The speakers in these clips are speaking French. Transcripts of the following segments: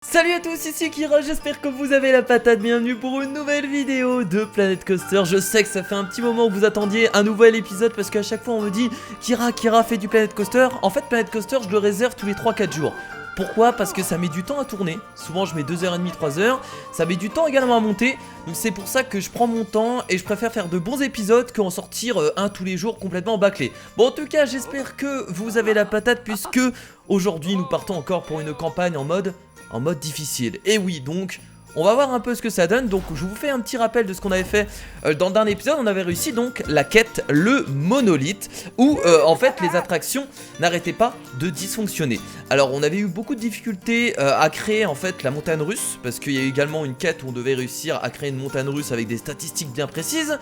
Salut à tous, ici Kira, j'espère que vous avez la patate, bienvenue pour une nouvelle vidéo de Planet Coaster. Je sais que ça fait un petit moment que vous attendiez un nouvel épisode parce qu'à chaque fois on me dit Kira fait du Planet Coaster. En fait Planet Coaster je le réserve tous les 3-4 jours. Pourquoi? Parce que ça met du temps à tourner, souvent je mets 2h30, 3h, ça met du temps également à monter. Donc c'est pour ça que je prends mon temps et je préfère faire de bons épisodes qu'en sortir un tous les jours complètement bâclé. Bon en tout cas j'espère que vous avez la patate puisque aujourd'hui nous partons encore pour une campagne en mode difficile. Et oui, donc on va voir un peu ce que ça donne. Donc je vous fais un petit rappel de ce qu'on avait fait dans le dernier épisode. On avait réussi donc la quête, le monolithe, où en fait les attractions n'arrêtaient pas de dysfonctionner. Alors on avait eu beaucoup de difficultés à créer en fait la montagne russe, parce qu'il y a eu également une quête où on devait réussir à créer une montagne russe avec des statistiques bien précises.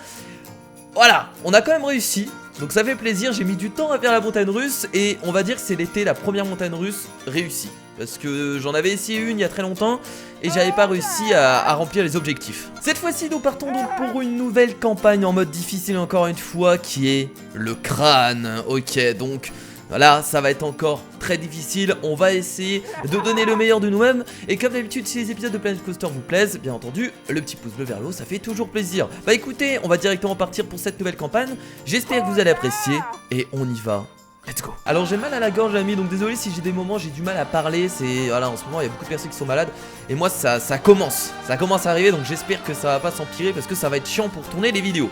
Voilà, on a quand même réussi, donc ça fait plaisir. J'ai mis du temps à faire la montagne russe et on va dire que c'était la première montagne russe réussie. Parce que j'en avais essayé une il y a très longtemps et j'avais pas réussi à remplir les objectifs. Cette fois-ci nous partons donc pour une nouvelle campagne en mode difficile encore une fois, qui est le crâne. Ok, donc voilà, ça va être encore très difficile, on va essayer de donner le meilleur de nous-mêmes. Et comme d'habitude, si les épisodes de Planet Coaster vous plaisent, bien entendu, le petit pouce bleu vers le haut, ça fait toujours plaisir. Bah écoutez, on va directement partir pour cette nouvelle campagne. J'espère que vous allez apprécier et on y va. Let's go. Alors j'ai mal à la gorge l'ami, donc désolé si j'ai des moments j'ai du mal à parler. C'est voilà, en ce moment il y a beaucoup de personnes qui sont malades et moi ça commence à arriver, donc j'espère que ça va pas s'empirer parce que ça va être chiant pour tourner les vidéos.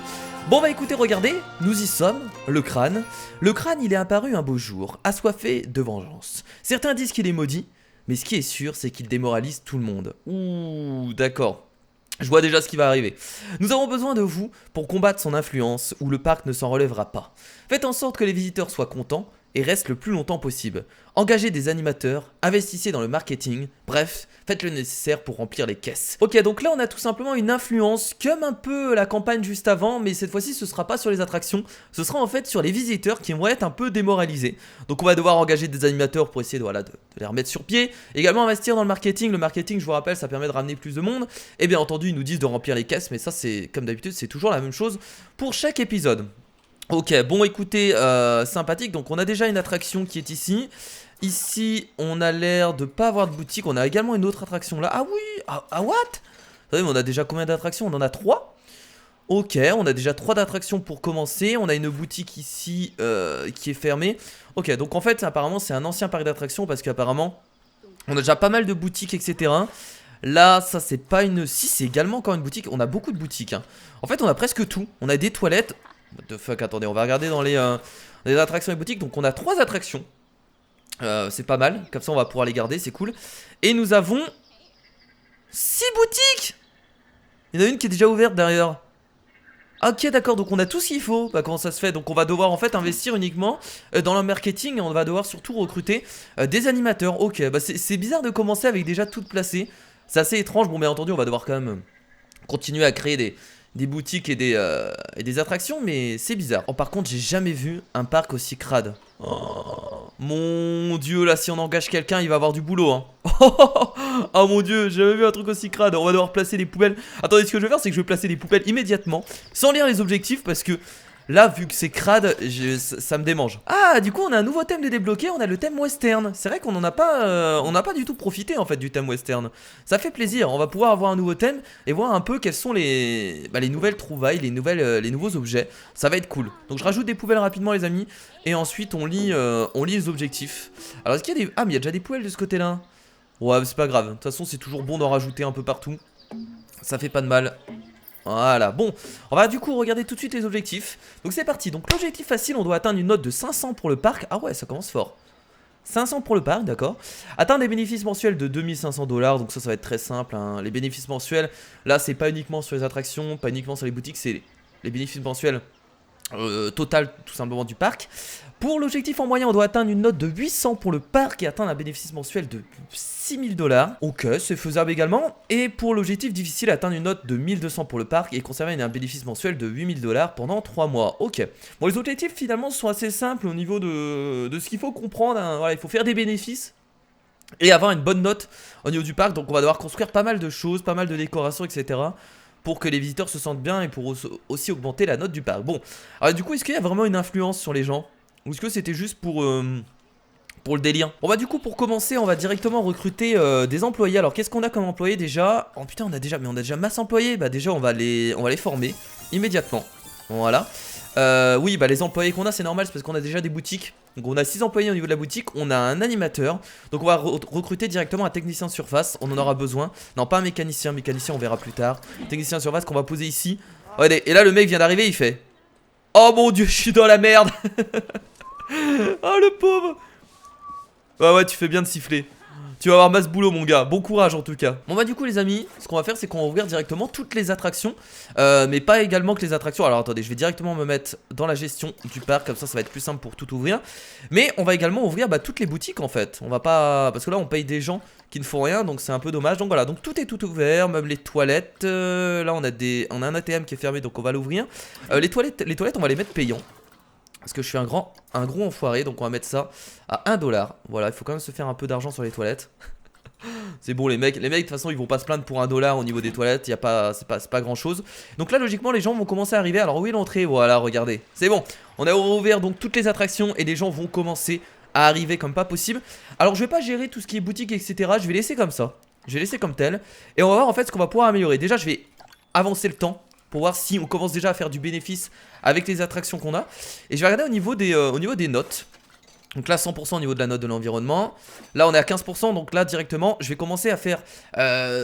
Bon bah écoutez, regardez, nous y sommes, le crâne. Le crâne il est apparu un beau jour, assoiffé de vengeance. Certains disent qu'il est maudit, mais ce qui est sûr c'est qu'il démoralise tout le monde. Ouh, d'accord. Je vois déjà ce qui va arriver. Nous avons besoin de vous pour combattre son influence, ou le parc ne s'en relèvera pas. Faites en sorte que les visiteurs soient contents et restent le plus longtemps possible. Engagez des animateurs, investissez dans le marketing, bref, faites le nécessaire pour remplir les caisses. Ok, donc là on a tout simplement une influence, comme un peu la campagne juste avant, mais cette fois-ci ce sera pas sur les attractions, ce sera en fait sur les visiteurs qui vont être un peu démoralisés. Donc on va devoir engager des animateurs pour essayer de les remettre sur pied. Également investir dans le marketing, je vous rappelle, ça permet de ramener plus de monde. Et bien entendu ils nous disent de remplir les caisses, mais ça c'est comme d'habitude, c'est toujours la même chose pour chaque épisode. Ok, bon écoutez, sympathique, donc on a déjà une attraction qui est ici. Ici, on a l'air de pas avoir de boutique, on a également une autre attraction là. Ah oui, what? Vous savez, on a déjà combien d'attractions? On en a 3. Ok, on a déjà 3 d'attractions pour commencer. On a une boutique ici qui est fermée. Ok, donc en fait, apparemment, c'est un ancien parc d'attractions parce qu'apparemment, on a déjà pas mal de boutiques, etc. Là, ça c'est pas une... Si, c'est également encore une boutique. On a beaucoup de boutiques, hein. En fait, on a presque tout. On a des toilettes. What the fuck, attendez, on va regarder dans les attractions et boutiques. Donc on a 3 attractions. C'est pas mal, comme ça on va pouvoir les garder, c'est cool. Et nous avons 6 boutiques. Il y en a une qui est déjà ouverte derrière. Ok, d'accord, donc on a tout ce qu'il faut. Bah comment ça se fait? Donc on va devoir en fait investir uniquement dans le marketing. Et on va devoir surtout recruter des animateurs. Ok, bah c'est bizarre de commencer avec déjà tout placé. C'est assez étrange, bon bien entendu on va devoir quand même continuer à créer des boutiques et des attractions, mais c'est bizarre. Oh, par contre, j'ai jamais vu un parc aussi crade. Oh, mon dieu, là, si on engage quelqu'un, il va avoir du boulot, hein. Oh mon dieu, j'ai jamais vu un truc aussi crade. On va devoir placer les poubelles. Attendez, ce que je vais faire, c'est que je vais placer les poubelles immédiatement, sans lire les objectifs, parce que là, vu que c'est crade, ça me démange. Ah, du coup, on a un nouveau thème de débloquer, on a le thème western. C'est vrai qu'on n'en a pas, on n'a pas du tout profité en fait du thème western. Ça fait plaisir, on va pouvoir avoir un nouveau thème et voir un peu quelles sont les nouvelles trouvailles, les nouveaux objets. Ça va être cool. Donc je rajoute des poubelles rapidement les amis, et ensuite on lit les objectifs. Alors est-ce qu'il y a des... Ah, mais il y a déjà des poubelles de ce côté-là. Ouais, c'est pas grave, de toute façon c'est toujours bon d'en rajouter un peu partout. Ça fait pas de mal. Voilà, bon, on va du coup regarder tout de suite les objectifs. Donc c'est parti, donc l'objectif facile, on doit atteindre une note de 500 pour le parc. Ah ouais, ça commence fort. 500 pour le parc, d'accord. Atteindre des bénéfices mensuels de 2500 $, donc ça va être très simple, hein. Les bénéfices mensuels, là c'est pas uniquement sur les attractions, pas uniquement sur les boutiques, c'est les bénéfices mensuels total tout simplement du parc. Pour l'objectif en moyen, on doit atteindre une note de 800 pour le parc et atteindre un bénéfice mensuel de 6000 $. Ok, c'est faisable également. Et pour l'objectif difficile, atteindre une note de 1200 pour le parc et conserver un bénéfice mensuel de 8000 $ pendant 3 mois. Ok. Bon, les objectifs finalement sont assez simples au niveau de ce qu'il faut comprendre, hein. Voilà, il faut faire des bénéfices et avoir une bonne note au niveau du parc. Donc on va devoir construire pas mal de choses, pas mal de décorations, etc. pour que les visiteurs se sentent bien et pour aussi augmenter la note du parc. Bon, alors du coup, est-ce qu'il y a vraiment une influence sur les gens? Ou est-ce que c'était juste pour pour le délire. Bon bah du coup pour commencer on va directement recruter des employés. Alors qu'est-ce qu'on a comme employés déjà? Oh putain on a déjà masse employés. Bah déjà on va les former immédiatement. Voilà. Oui bah les employés qu'on a c'est normal, c'est parce qu'on a déjà des boutiques. Donc on a 6 employés au niveau de la boutique, on a un animateur. Donc on va recruter directement un technicien de surface, on en aura besoin. Non pas un mécanicien, on verra plus tard. Technicien de surface qu'on va poser ici. Regardez, et là le mec vient d'arriver, il fait: oh mon dieu je suis dans la merde. Oh le pauvre. Ouais ouais tu fais bien de siffler. Tu vas avoir masse boulot mon gars, bon courage en tout cas. Bon bah du coup les amis, ce qu'on va faire c'est qu'on va ouvrir directement toutes les attractions, mais pas également que les attractions. Alors attendez, je vais directement me mettre dans la gestion du parc, comme ça va être plus simple pour tout ouvrir. Mais on va également ouvrir toutes les boutiques en fait. On va pas, parce que là on paye des gens qui ne font rien, donc c'est un peu dommage. Donc voilà, donc tout est tout ouvert, même les toilettes. Là on a un ATM qui est fermé, donc on va l'ouvrir. Les toilettes on va les mettre payants. Parce que je suis un gros enfoiré, donc on va mettre ça à 1$. Voilà, il faut quand même se faire un peu d'argent sur les toilettes. C'est bon les mecs de toute façon ils vont pas se plaindre pour 1$ au niveau des toilettes, c'est pas grand chose. Donc là logiquement les gens vont commencer à arriver. Alors où est l'entrée? Voilà, regardez, c'est bon. On a ouvert donc toutes les attractions et les gens vont commencer à arriver comme pas possible. Alors je vais pas gérer tout ce qui est boutique etc, je vais laisser comme ça. Je vais laisser comme tel. Et on va voir en fait ce qu'on va pouvoir améliorer. Déjà je vais avancer le temps pour voir si on commence déjà à faire du bénéfice avec les attractions qu'on a. Et je vais regarder au niveau des notes. Donc là 100% au niveau de la note de l'environnement. Là on est à 15%, donc là directement je vais commencer à faire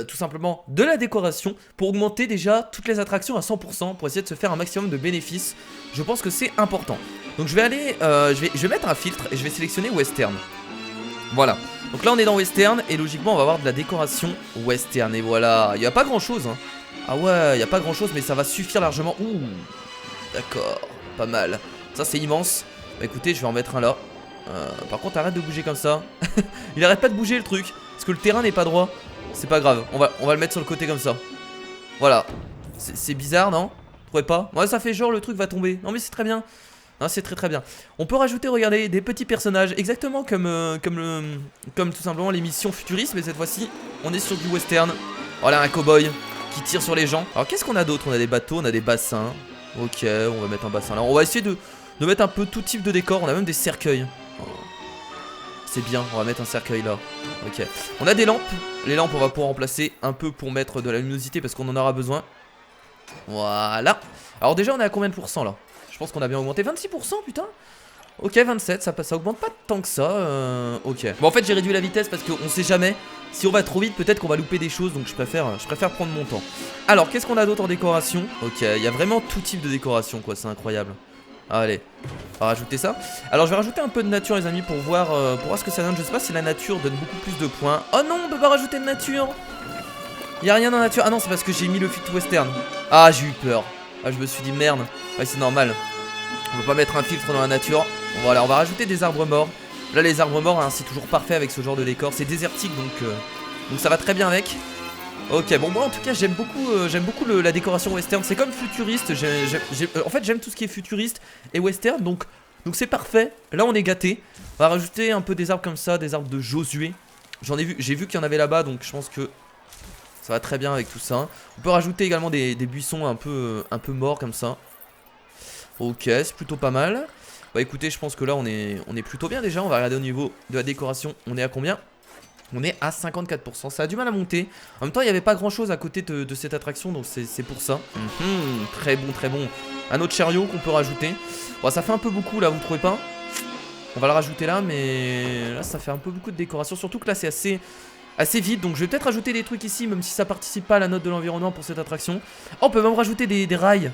tout simplement de la décoration pour augmenter déjà toutes les attractions à 100%, pour essayer de se faire un maximum de bénéfices. Je pense que c'est important. Donc je vais aller, je vais mettre un filtre et je vais sélectionner western. Voilà, donc là on est dans western et logiquement on va avoir de la décoration western. Et voilà, il n'y a pas grand chose hein. Ah ouais, il n'y a pas grand chose mais ça va suffire largement. Ouh, d'accord, pas mal. Ça c'est immense. Bah écoutez, je vais en mettre un là. Par contre arrête de bouger comme ça. Il arrête pas de bouger le truc, parce que le terrain n'est pas droit. C'est pas grave, on va le mettre sur le côté comme ça. Voilà. C'est bizarre non? Vous trouvez pas? Ouais ça fait genre le truc va tomber. Non mais c'est très bien. Non c'est très bien. On peut rajouter, regardez, des petits personnages. Exactement comme tout simplement les missions futuristes. Mais cette fois-ci on est sur du western. Voilà un cowboy qui tire sur les gens. Alors qu'est-ce qu'on a d'autre? On a des bateaux, on a des bassins. Ok, on va mettre un bassin là. On va essayer de mettre un peu tout type de décor. On a même des cercueils. Oh. C'est bien, on va mettre un cercueil là. Ok. On a des lampes. Les lampes on va pouvoir remplacer un peu pour mettre de la luminosité parce qu'on en aura besoin. Voilà. Alors déjà on est à combien de pourcents là? Je pense qu'on a bien augmenté. 26% putain. Ok 27, ça augmente pas tant que ça. Ok. Bon en fait j'ai réduit la vitesse parce qu'on sait jamais. Si on va trop vite peut-être qu'on va louper des choses. Donc je préfère prendre mon temps. Alors qu'est-ce qu'on a d'autre en décoration? Ok, il y a vraiment tout type de décoration quoi, c'est incroyable. Allez, on va rajouter ça. Alors je vais rajouter un peu de nature les amis pour voir ce que ça donne. Je sais pas si la nature donne beaucoup plus de points. Oh non, on peut pas rajouter de nature. Il y a rien dans la nature. Ah non c'est parce que j'ai mis le filtre western. Ah j'ai eu peur. Ah je me suis dit merde. Ouais c'est normal. On peut pas mettre un filtre dans la nature. Voilà, on va rajouter des arbres morts. Là les arbres morts hein, c'est toujours parfait avec ce genre de décor. C'est désertique donc ça va très bien avec. Ok, bon moi en tout cas j'aime beaucoup la décoration western. C'est comme futuriste. En fait j'aime tout ce qui est futuriste et western, donc c'est parfait. Là on est gâté. On va rajouter un peu des arbres comme ça, des arbres de Josué. J'ai vu qu'il y en avait là-bas, donc je pense que ça va très bien avec tout ça. On peut rajouter également des buissons un peu morts comme ça. Ok, c'est plutôt pas mal. Bah écoutez, je pense que là on est plutôt bien déjà. On va regarder au niveau de la décoration. On est à combien? On est à 54%, ça a du mal à monter. En même temps il n'y avait pas grand chose à côté de cette attraction, donc c'est pour ça. Très bon, très bon. Un autre chariot qu'on peut rajouter. Bon, ça fait un peu beaucoup là, vous trouvez pas? On va le rajouter là, mais là ça fait un peu beaucoup de décoration. Surtout que là c'est assez vide, donc je vais peut-être rajouter des trucs ici, même si ça participe pas à la note de l'environnement pour cette attraction. Oh, on peut même rajouter des rails.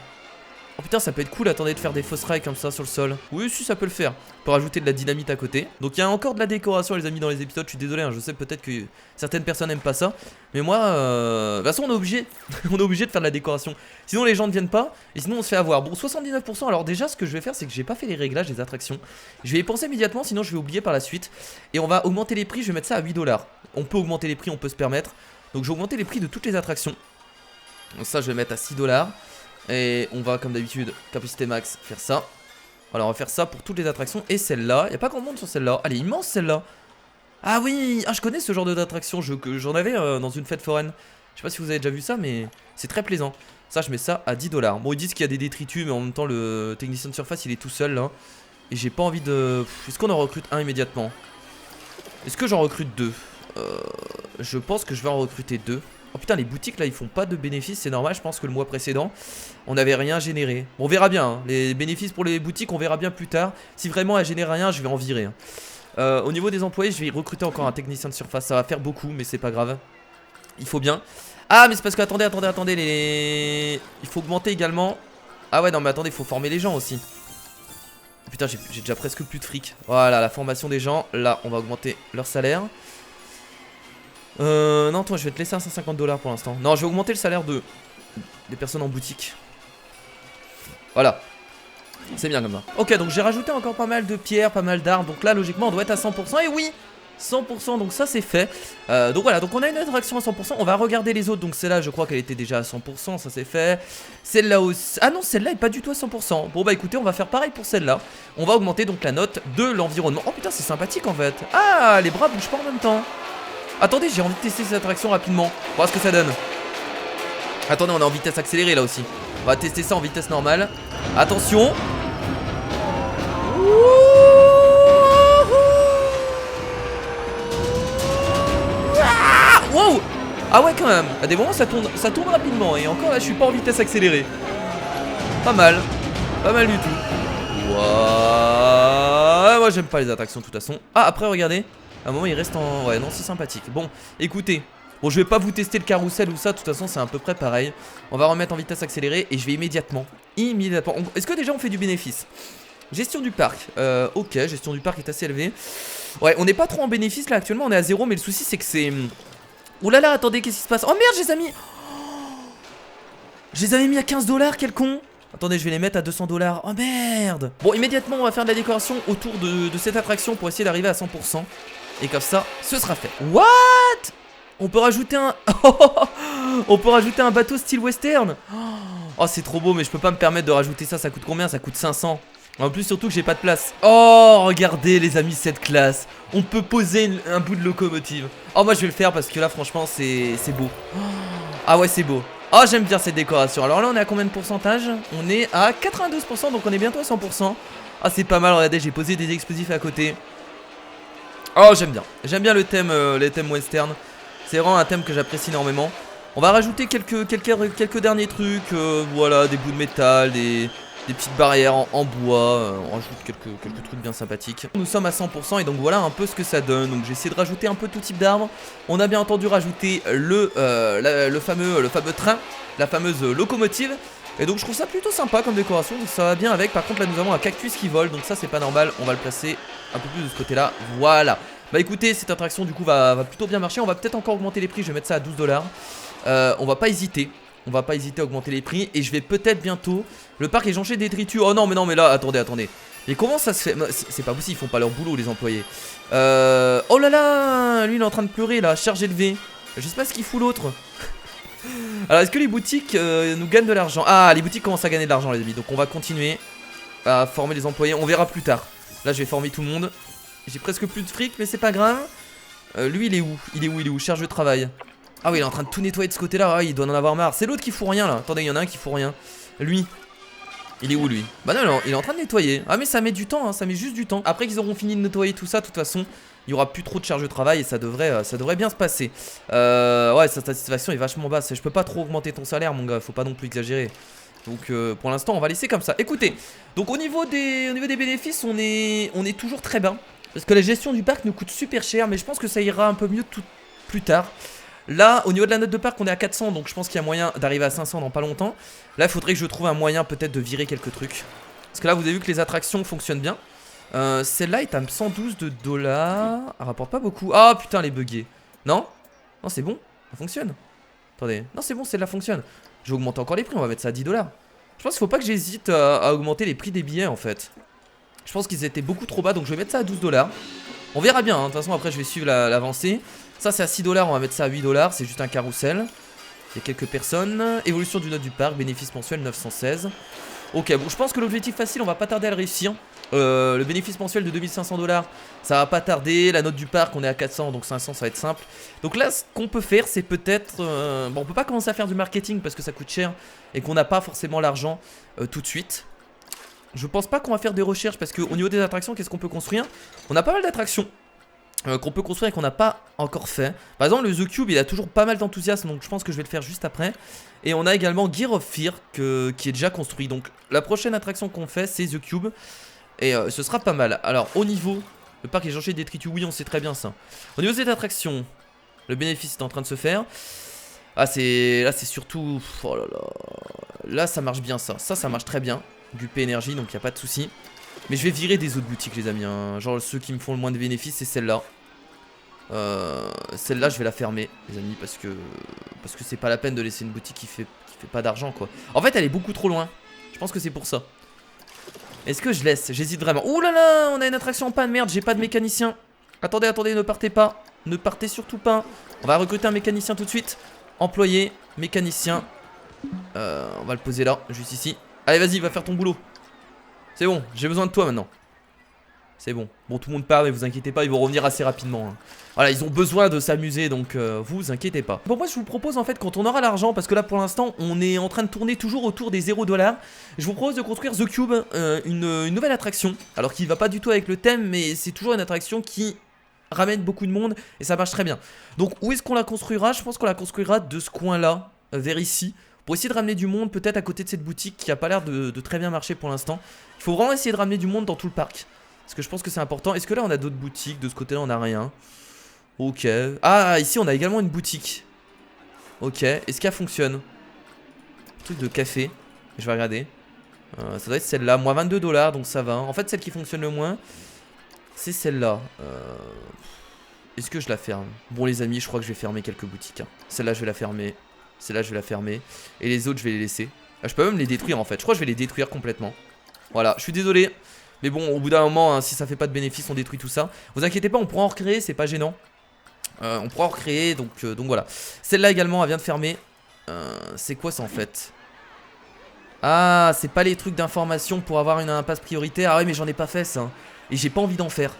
Oh putain ça peut être cool, attendez, de faire des fausses rails comme ça sur le sol. Oui si ça peut le faire. On peut rajouter de la dynamite à côté. Donc il y a encore de la décoration les amis dans les épisodes. Je suis désolé hein, je sais peut-être que certaines personnes aiment pas ça. Mais moi de toute façon on est obligé. On est obligé de faire de la décoration. Sinon les gens ne viennent pas. Et sinon on se fait avoir. Bon 79%. Alors déjà ce que je vais faire c'est que j'ai pas fait les réglages des attractions. Je vais y penser immédiatement sinon je vais oublier par la suite. Et on va augmenter les prix, je vais mettre ça à 8$. On peut augmenter les prix, on peut se permettre. Donc je vais augmenter les prix de toutes les attractions. Donc ça je vais mettre à 6$. Et on va comme d'habitude, capacité max, faire ça. Voilà, on va faire ça pour toutes les attractions. Et celle-là, il n'y a pas grand monde sur celle-là. Elle est immense celle-là. Ah oui, je connais ce genre d'attraction. J'en avais dans une fête foraine. Je sais pas si vous avez déjà vu ça, mais c'est très plaisant. Ça, je mets ça à 10$. Bon, ils disent qu'il y a des détritus, mais en même temps, le technicien de surface, il est tout seul là. Et j'ai pas envie de... Est-ce qu'on en recrute un immédiatement? Est-ce que j'en recrute 2? Je pense que je vais en recruter 2. Oh putain, les boutiques là ils font pas de bénéfices, c'est normal. Je pense que le mois précédent on n'avait rien généré. Bon, on verra bien hein. Les bénéfices pour les boutiques on verra bien plus tard. Si vraiment elle génère rien, je vais en virer hein. Au niveau des employés, je vais recruter encore un technicien de surface. Ça va faire beaucoup mais c'est pas grave. Il faut bien. Ah mais c'est parce que attendez, il faut augmenter également. Ah ouais non mais attendez, il faut former les gens aussi. Putain, j'ai déjà presque plus de fric. Voilà, la formation des gens. Là, on va augmenter leur salaire. Non, toi, je vais te laisser à 150 $ pour l'instant. Non, je vais augmenter le salaire des personnes en boutique. Voilà. C'est bien comme ça. Ok, donc j'ai rajouté encore pas mal de pierres, pas mal d'armes. Donc là, logiquement, on doit être à 100%. Et oui, 100%, donc ça c'est fait. Donc voilà, donc on a une attraction à 100%. On va regarder les autres. Donc celle-là, je crois qu'elle était déjà à 100%. Ça c'est fait. Celle-là aussi. Ah non, celle-là est pas du tout à 100%. Bon bah écoutez, on va faire pareil pour celle-là. On va augmenter donc la note de l'environnement. Oh putain, c'est sympathique en fait. Ah, les bras bougent pas en même temps. Attendez, j'ai envie de tester cette attraction rapidement. On va voir ce que ça donne. Attendez, on est en vitesse accélérée là aussi. On va tester ça en vitesse normale. Attention. Wow. Ah ouais quand même. À des moments ça tourne rapidement. Et encore là je suis pas en vitesse accélérée. Pas mal. Pas mal du tout. Wow. Moi j'aime pas les attractions de toute façon. Ah après regardez. À un moment il reste en... Ouais non c'est sympathique. Bon écoutez. Bon je vais pas vous tester le carrousel ou ça. De toute façon c'est à peu près pareil. On va remettre en vitesse accélérée. Et je vais immédiatement. Est-ce que déjà on fait du bénéfice? Gestion du parc. Ok, gestion du parc est assez élevée. Ouais, on n'est pas trop en bénéfice là actuellement, on est à 0. Mais le souci c'est que c'est... Ouh là là, attendez, qu'est-ce qui se passe? Oh merde, je les ai mis... Je les avais mis à 15 $, quel con. Attendez, je vais les mettre à 200 $. Oh merde. Bon, immédiatement on va faire de la décoration autour de cette attraction pour essayer d'arriver à 100%. Et comme ça, ce sera fait. What? On peut rajouter un... On peut rajouter un bateau style western. Oh c'est trop beau, mais je peux pas me permettre de rajouter ça. Ça coûte combien? Ça coûte 500. En plus surtout que j'ai pas de place. Oh regardez les amis cette classe. On peut poser un bout de locomotive. Oh moi je vais le faire parce que là franchement c'est beau. Ah ouais c'est beau. Oh j'aime bien cette décoration. Alors là on est à combien de pourcentage? On est à 92%, donc on est bientôt à 100%. Ah c'est pas mal, regardez j'ai posé des explosifs à côté. Oh j'aime bien. J'aime bien le thème western. C'est vraiment un thème que j'apprécie énormément. On va rajouter quelques derniers trucs. Voilà, des bouts de métal, des petites barrières en bois, on rajoute quelques trucs bien sympathiques. Nous sommes à 100% et donc voilà un peu ce que ça donne. Donc j'ai essayé de rajouter un peu tout type d'arbres. On a bien entendu rajouter le fameux train, la fameuse locomotive. Et donc je trouve ça plutôt sympa comme décoration, donc ça va bien avec. Par contre là nous avons un cactus qui vole, donc ça c'est pas normal. On va le placer un peu plus de ce côté là, voilà. Bah écoutez, cette attraction du coup va plutôt bien marcher. On va peut-être encore augmenter les prix, je vais mettre ça à 12 $. On va pas hésiter. On va pas hésiter à augmenter les prix. Et je vais peut-être bientôt... Le parc est jonché de détritus. Oh non mais là, attendez. Mais comment ça se fait? C'est pas possible, ils font pas leur boulot les employés. Oh là là. Lui il est en train de pleurer là, charge élevée. Je sais pas ce qu'il fout l'autre. Alors est-ce que les boutiques nous gagnent de l'argent? Ah les boutiques commencent à gagner de l'argent les amis. Donc on va continuer à former les employés. On verra plus tard. Là je vais former tout le monde. J'ai presque plus de fric mais c'est pas grave. Lui il est où? Il est où? Charge de travail. Ah oui il est en train de tout nettoyer de ce côté là. Ah, il doit en avoir marre. C'est l'autre qui fout rien là. Attendez il y en a un qui fout rien. Lui il est où lui? Bah non, il est en train de nettoyer. Ah mais ça met du temps hein, ça met juste du temps. Après qu'ils auront fini de nettoyer tout ça, de toute façon il y aura plus trop de charge de travail et ça devrait bien se passer. Ouais sa satisfaction est vachement basse. Je peux pas trop augmenter ton salaire mon gars, faut pas non plus exagérer. Donc pour l'instant on va laisser comme ça. Écoutez, donc au niveau des bénéfices on est toujours très bien. Parce que la gestion du parc nous coûte super cher. Mais je pense que ça ira un peu mieux plus tard. Là au niveau de la note de parc on est à 400. Donc je pense qu'il y a moyen d'arriver à 500 dans pas longtemps. Là il faudrait que je trouve un moyen peut-être de virer quelques trucs. Parce que là vous avez vu que les attractions fonctionnent bien. Celle-là est à 112 $. Elle rapporte pas beaucoup. Ah putain elle est buggée. Non c'est bon, ça fonctionne. Attendez, non c'est bon, celle-là fonctionne. Je vais augmenter encore les prix, on va mettre ça à 10 $. Je pense qu'il faut pas que j'hésite à augmenter les prix des billets en fait. Je pense qu'ils étaient beaucoup trop bas, donc je vais mettre ça à 12 $. On verra bien, hein. De toute façon après je vais suivre l'avancée. Ça c'est à 6 $, on va mettre ça à 8 $. C'est juste un carrousel. Il y a quelques personnes. Évolution du note du parc, bénéfice mensuel 916. Ok, bon je pense que l'objectif facile on va pas tarder à le réussir. Le bénéfice mensuel de 2500 $, ça va pas tarder. La note du parc on est à 400, donc 500 ça va être simple. Donc là ce qu'on peut faire c'est peut-être bon on peut pas commencer à faire du marketing parce que ça coûte cher et qu'on n'a pas forcément l'argent tout de suite. Je pense pas qu'on va faire des recherches parce qu'au niveau des attractions qu'est-ce qu'on peut construire? On a pas mal d'attractions. qu'on peut construire et qu'on n'a pas encore fait. Par exemple, le The Cube, il a toujours pas mal d'enthousiasme, donc je pense que je vais le faire juste après. Et on a également Gear of Fear qui est déjà construit. Donc la prochaine attraction qu'on fait, c'est The Cube. Et ce sera pas mal. Alors au niveau, le parc est changé détritus, oui, on sait très bien ça. Au niveau de cette attraction, le bénéfice est en train de se faire. Ah, là c'est surtout... Oh là là. Là ça marche bien ça. Ça marche très bien. Du P énergie, donc il n'y a pas de souci. Mais je vais virer des autres boutiques les amis, hein. Genre ceux qui me font le moins de bénéfices, c'est celle-là. Celle-là je vais la fermer les amis, parce que c'est pas la peine de laisser une boutique qui fait pas d'argent quoi. En fait elle est beaucoup trop loin. Je pense que c'est pour ça. Est-ce que je laisse? J'hésite vraiment. Ouh là là, on a une attraction en panne, merde, j'ai pas de mécanicien. Attendez, attendez, ne partez pas. Ne partez surtout pas. On va recruter un mécanicien tout de suite. Employé, mécanicien. On va le poser là, juste ici. Allez vas-y, va faire ton boulot. C'est bon, j'ai besoin de toi maintenant. C'est bon. Bon, tout le monde part, mais vous inquiétez pas, ils vont revenir assez rapidement, hein. Voilà, ils ont besoin de s'amuser, donc vous inquiétez pas. Bon, moi je vous propose en fait, quand on aura l'argent, parce que là pour l'instant on est en train de tourner toujours autour des 0$, je vous propose de construire The Cube, une nouvelle attraction. Alors qui va pas du tout avec le thème, mais c'est toujours une attraction qui ramène beaucoup de monde et ça marche très bien. Donc où est-ce qu'on la construira? Je pense qu'on la construira de ce coin-là, vers ici. Pour essayer de ramener du monde, peut-être à côté de cette boutique qui a pas l'air de très bien marcher pour l'instant. Il faut vraiment essayer de ramener du monde dans tout le parc. Parce que je pense que c'est important. Est-ce que là on a d'autres boutiques? De ce côté là on a rien. Ok. Ah, ici on a également une boutique. Ok. Est-ce qu'elle fonctionne? Truc de café. Je vais regarder. Ça doit être celle-là. Moins 22$, donc ça va. En fait, celle qui fonctionne le moins, c'est celle-là. Est-ce que je la ferme? Bon les amis, je crois que je vais fermer quelques boutiques, hein. Celle-là je vais la fermer. Celle-là je vais la fermer. Et les autres je vais les laisser. Ah, je peux même les détruire en fait. Je crois que je vais les détruire complètement. Voilà, je suis désolé. Mais bon, au bout d'un moment, hein, si ça fait pas de bénéfice, on détruit tout ça. Vous inquiétez pas, on pourra en recréer, c'est pas gênant. On pourra en recréer, donc voilà. Celle-là également, elle vient de fermer. C'est quoi ça en fait? Ah, c'est pas les trucs d'information pour avoir un pass prioritaire. Ah ouais, mais j'en ai pas fait ça. Et j'ai pas envie d'en faire.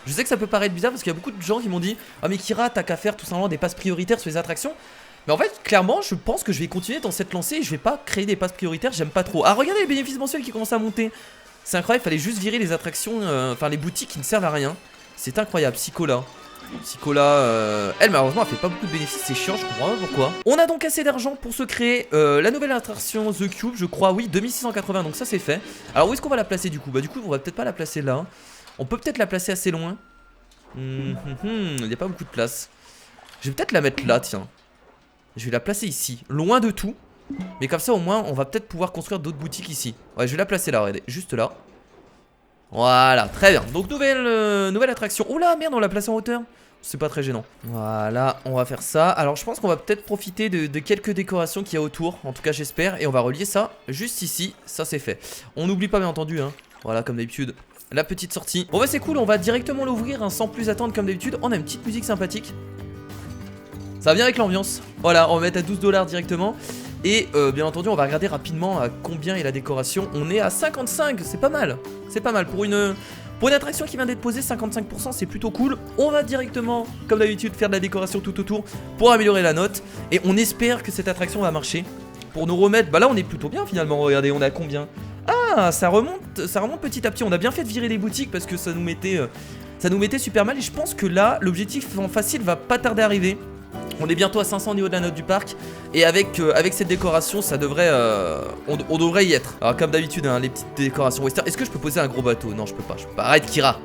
Je sais que ça peut paraître bizarre parce qu'il y a beaucoup de gens qui m'ont dit: ah mais Kira, t'as qu'à faire tout simplement des passes prioritaires sur les attractions. Mais en fait, clairement, je pense que je vais continuer dans cette lancée et je vais pas créer des passes prioritaires, j'aime pas trop. Ah, regardez les bénéfices mensuels qui commencent à monter. C'est incroyable, il fallait juste virer les attractions, enfin les boutiques qui ne servent à rien. C'est incroyable. Psychola. Psychola, elle malheureusement elle fait pas beaucoup de bénéfices, c'est chiant, je comprends pas pourquoi. On a donc assez d'argent pour se créer la nouvelle attraction The Cube, je crois, oui, 2680, donc ça c'est fait. Alors où est-ce qu'on va la placer du coup? Bah du coup on va peut-être pas la placer là. On peut peut-être la placer assez loin. Il n'y a pas beaucoup de place. Je vais peut-être la mettre là, tiens. Je vais la placer ici, loin de tout. Mais comme ça au moins on va peut-être pouvoir construire d'autres boutiques ici. Ouais, je vais la placer là, regardez, juste là. Voilà, très bien. Donc nouvelle attraction. Oh là, merde, on l'a placée en hauteur. C'est pas très gênant. Voilà, on va faire ça. Alors je pense qu'on va peut-être profiter de quelques décorations qu'il y a autour. En tout cas j'espère. Et on va relier ça juste ici. Ça c'est fait. On n'oublie pas bien entendu, hein. Voilà, comme d'habitude, la petite sortie. Bon bah c'est cool, on va directement l'ouvrir, hein, sans plus attendre comme d'habitude. On a une petite musique sympathique. Ça va bien avec l'ambiance. Voilà, on va mettre à 12$ directement. Et bien entendu on va regarder rapidement à combien est la décoration. On est à 55, c'est pas mal. C'est pas mal pour une attraction qui vient d'être posée. 55% c'est plutôt cool. On va directement comme d'habitude faire de la décoration tout autour pour améliorer la note. Et on espère que cette attraction va marcher. Pour nous remettre, bah là on est plutôt bien finalement. Regardez, on a combien? Ah, ça remonte petit à petit. On a bien fait de virer les boutiques parce que ça nous mettait super mal. Et je pense que là l'objectif en facile va pas tarder à arriver. On est bientôt à 500 au niveau de la note du parc. Et avec cette décoration, ça devrait on devrait y être. Alors comme d'habitude, hein, les petites décorations western. Est-ce que je peux poser un gros bateau? Non, je peux pas. Arrête Kira.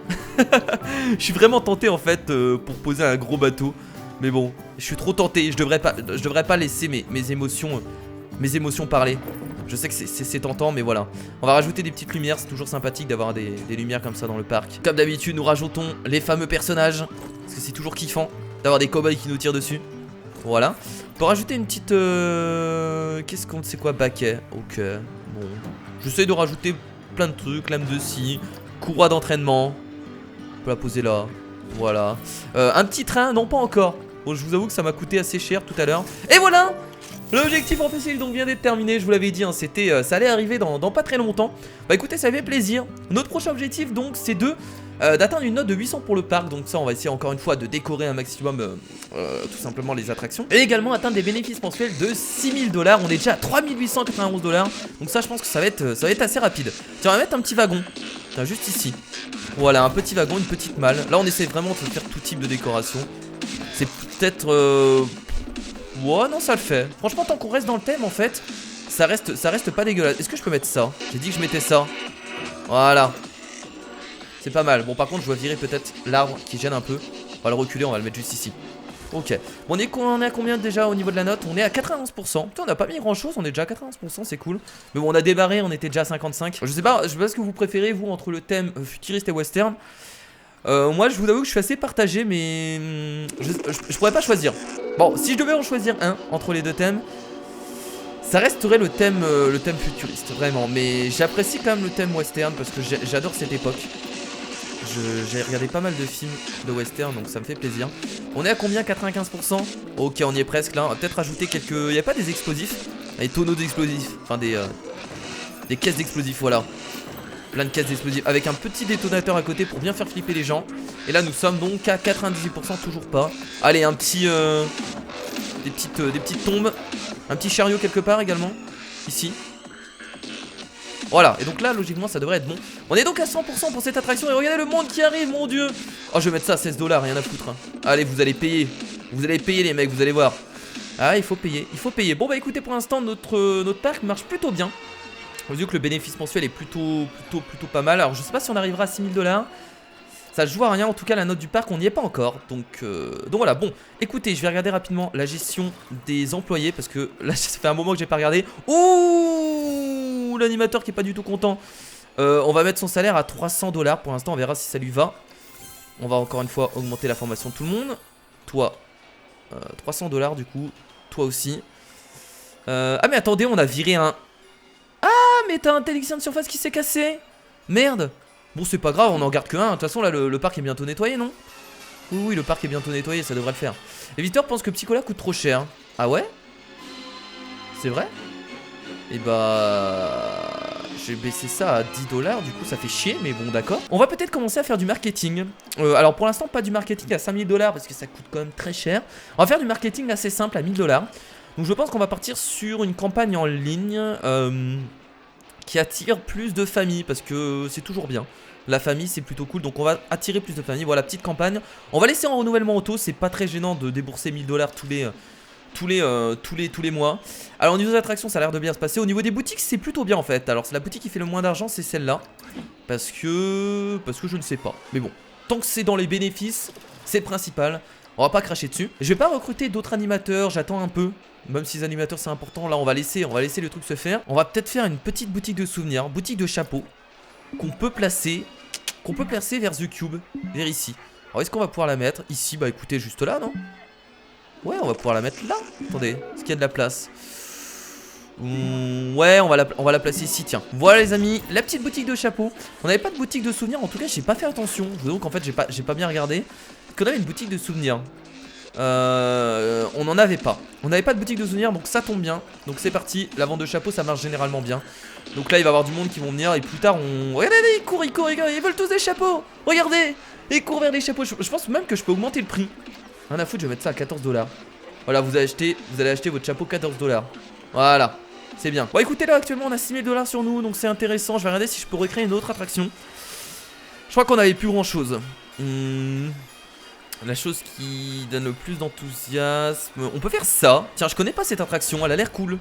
Je suis vraiment tenté en fait pour poser un gros bateau. Mais bon, je suis trop tenté. Je devrais pas laisser mes émotions parler. Je sais que c'est tentant, mais voilà. On va rajouter des petites lumières. C'est toujours sympathique d'avoir des lumières comme ça dans le parc. Comme d'habitude, nous rajoutons les fameux personnages. Parce que c'est toujours kiffant d'avoir des cow-boys qui nous tirent dessus. Voilà. On peut rajouter une petite... Qu'est-ce qu'on... C'est quoi? Baquet. Ok. Bon. J'essaie de rajouter plein de trucs. Lame de scie. Courroie d'entraînement. On peut la poser là. Voilà. Un petit train. Non, pas encore. Bon, je vous avoue que ça m'a coûté assez cher tout à l'heure. Et voilà! L'objectif en fait donc vient d'être terminé, je vous l'avais dit, hein, ça allait arriver dans pas très longtemps. Bah écoutez, ça fait plaisir. Notre prochain objectif donc c'est d'atteindre une note de 800 pour le parc. Donc ça on va essayer encore une fois de décorer un maximum tout simplement les attractions. Et également atteindre des bénéfices mensuels de 6000$. On est déjà à 3891$. Donc ça je pense que ça va être assez rapide. Tiens, on va mettre un petit wagon. Tiens, juste ici. Voilà, un petit wagon, une petite malle. Là, on essaie vraiment de faire tout type de décoration. C'est peut-être... Ouais, non, ça le fait. Franchement, tant qu'on reste dans le thème, en fait, ça reste pas dégueulasse. Est-ce que je peux mettre ça? J'ai dit que je mettais ça. Voilà. C'est pas mal. Bon, par contre, je dois virer peut-être l'arbre qui gêne un peu. On va le reculer, on va le mettre juste ici. Ok. Bon, on est à combien déjà au niveau de la note? On est à 91%. Putain, on a pas mis grand chose, on est déjà à 91%, c'est cool. Mais bon, on a débarré, on était déjà à 55. Je sais pas ce que vous préférez, vous, entre le thème futuriste et western. Moi, je vous avoue que je suis assez partagé, mais je pourrais pas choisir. Bon, si je devais en choisir un entre les deux thèmes, ça resterait le thème futuriste, vraiment. Mais j'apprécie quand même le thème western parce que j'adore cette époque. J'ai regardé pas mal de films de western, donc ça me fait plaisir. On est à combien? 95%. Ok, on y est presque là. On va peut-être rajouter quelques... Il n'y a pas des explosifs? Des tonneaux d'explosifs. Enfin, des caisses d'explosifs, voilà. Plein de caisses d'explosifs. Avec un petit détonateur à côté pour bien faire flipper les gens. Et là, nous sommes donc à 98%, toujours pas. Allez, un petit... des petites tombes. Un petit chariot quelque part également. Ici. Voilà, et donc là, logiquement, ça devrait être bon. On est donc à 100% pour cette attraction. Et regardez le monde qui arrive, mon dieu. Oh, je vais mettre ça à 16 $, rien à foutre. Allez, vous allez payer. Vous allez payer, les mecs, vous allez voir. Ah, il faut payer, il faut payer. Bon, bah écoutez, pour l'instant, notre parc marche plutôt bien. Vu que le bénéfice mensuel est plutôt pas mal. Alors, je sais pas si on arrivera à 6 000 $. Ça se joue à rien, en tout cas la note du parc on n'y est pas encore. Donc voilà, bon, écoutez, je vais regarder rapidement la gestion des employés. Parce que là ça fait un moment que j'ai pas regardé. Ouh, l'animateur qui est pas du tout content. On va mettre son salaire à 300 $. Pour l'instant on verra si ça lui va. On va encore une fois augmenter la formation de tout le monde. Toi 300 $ du coup. Toi aussi. Ah mais attendez, on a viré un... Ah mais t'as un télévision de surface qui s'est cassé. Merde. Bon, c'est pas grave, on en garde que un. De toute façon, là, le parc est bientôt nettoyé, non? Oui, le parc est bientôt nettoyé, ça devrait le faire. Et Victor pense que Petit Cola coûte trop cher. Ah ouais? C'est vrai? Et bah... j'ai baissé ça à 10 $, du coup, ça fait chier, mais bon, d'accord. On va peut-être commencer à faire du marketing. Alors, pour l'instant, pas du marketing à 5000 $, parce que ça coûte quand même très cher. On va faire du marketing assez simple à 1000 $. Donc, je pense qu'on va partir sur une campagne en ligne... qui attire plus de familles, parce que c'est toujours bien. La famille c'est plutôt cool, donc on va attirer plus de familles. Voilà, petite campagne. On va laisser en renouvellement auto, c'est pas très gênant de débourser 1000 $ tous les mois. Alors au niveau des attractions ça a l'air de bien se passer. Au niveau des boutiques c'est plutôt bien en fait. Alors la boutique qui fait le moins d'argent c'est celle-là. Parce que je ne sais pas. Mais bon, tant que c'est dans les bénéfices, c'est le principal. On va pas cracher dessus. Je vais pas recruter d'autres animateurs, j'attends un peu. Même si les animateurs c'est important, là on va laisser le truc se faire. On va peut-être faire une petite boutique de souvenirs, boutique de chapeaux, qu'on peut placer vers The Cube, vers ici. Alors est-ce qu'on va pouvoir la mettre ici? Bah écoutez, juste là, non? Ouais, on va pouvoir la mettre là. Attendez, est-ce qu'il y a de la place? Ouais, on va la placer ici, tiens. Voilà les amis, la petite boutique de chapeaux. On n'avait pas de boutique de souvenirs, en tout cas j'ai pas fait attention. Donc en fait j'ai pas bien regardé qu'on avait une boutique de souvenirs. On n'en avait pas. On n'avait pas de boutique de souvenirs, donc ça tombe bien. Donc c'est parti, la vente de chapeaux ça marche généralement bien. Donc là il va y avoir du monde qui vont venir. Et plus tard on... Regardez, ils courent, ils veulent tous des chapeaux. Regardez, ils courent vers les chapeaux. Je pense même que je peux augmenter le prix. Rien à foutre, je vais mettre ça à 14 $. Voilà, vous allez acheter votre chapeau 14 $. Voilà, c'est bien. Bon écoutez, là actuellement on a 6000 $ sur nous, donc c'est intéressant. Je vais regarder si je peux recréer une autre attraction. Je crois qu'on avait plus grand chose. La chose qui donne le plus d'enthousiasme. On peut faire ça. Tiens, je connais pas cette attraction, elle a l'air cool.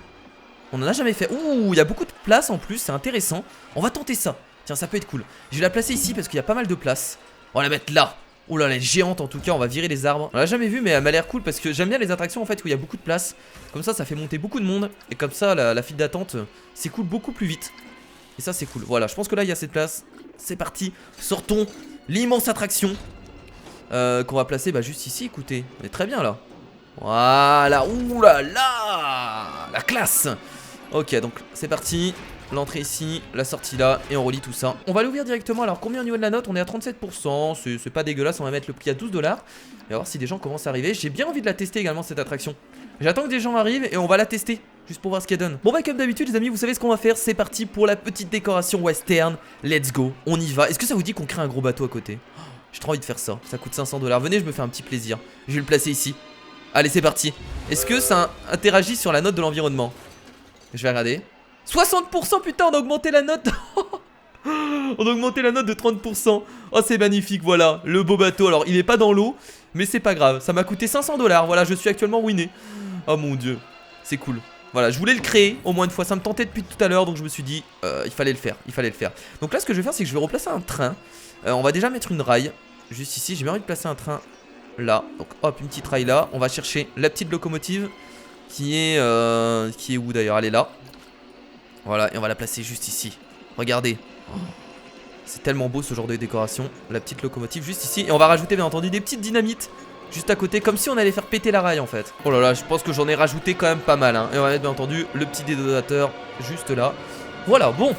On en a jamais fait. Ouh, il y a beaucoup de place en plus, c'est intéressant. On va tenter ça. Tiens, ça peut être cool. Je vais la placer ici parce qu'il y a pas mal de place. On va la mettre là. Oh là, elle est géante en tout cas, on va virer les arbres. On l'a jamais vu mais elle m'a l'air cool parce que j'aime bien les attractions en fait où il y a beaucoup de place. Comme ça fait monter beaucoup de monde. Et comme ça la file d'attente s'écoule beaucoup plus vite. Et ça c'est cool. Voilà, je pense que là il y a cette place. C'est parti, sortons l'immense attraction qu'on va placer juste ici, écoutez. On est très bien là. Voilà, ouh là là, la classe. Ok, donc c'est parti. L'entrée ici, la sortie là, et on relie tout ça. On va l'ouvrir directement. Alors combien au niveau de la note? On est à 37%, c'est pas dégueulasse. On va mettre le prix à 12 $. Et on va voir si des gens commencent à arriver. J'ai bien envie de la tester également cette attraction. J'attends que des gens arrivent et on va la tester, juste pour voir ce qu'elle donne. Bon comme d'habitude les amis, vous savez ce qu'on va faire. C'est parti pour la petite décoration western. Let's go, on y va. Est-ce que ça vous dit qu'on crée un gros bateau à côté? J'ai trop envie de faire ça, ça coûte 500 $. Venez, je me fais un petit plaisir. Je vais le placer ici. Allez c'est parti. Est-ce que ça interagit sur la note de l'environnement? Je vais regarder. 60%, putain, on a augmenté la note. On a augmenté la note de 30%. Oh, c'est magnifique, voilà. Le beau bateau. Alors, il est pas dans l'eau, mais c'est pas grave. Ça m'a coûté 500 $. Voilà, je suis actuellement ruiné. Oh mon dieu. C'est cool. Voilà, je voulais le créer au moins une fois. Ça me tentait depuis tout à l'heure, donc je me suis dit, il fallait le faire. Il fallait le faire. Donc là, ce que je vais faire, c'est que je vais replacer un train. On va déjà mettre une rail. Juste ici, j'ai bien envie de placer un train là. Donc, hop, une petite rail là. On va chercher la petite locomotive qui est où d'ailleurs? Elle est là. Voilà, et on va la placer juste ici. Regardez. C'est tellement beau ce genre de décoration. La petite locomotive juste ici. Et on va rajouter bien entendu des petites dynamites juste à côté, comme si on allait faire péter la rail en fait. Oh là là, je pense que j'en ai rajouté quand même pas mal hein. Et on va mettre bien entendu le petit détonateur juste là. Voilà, bon.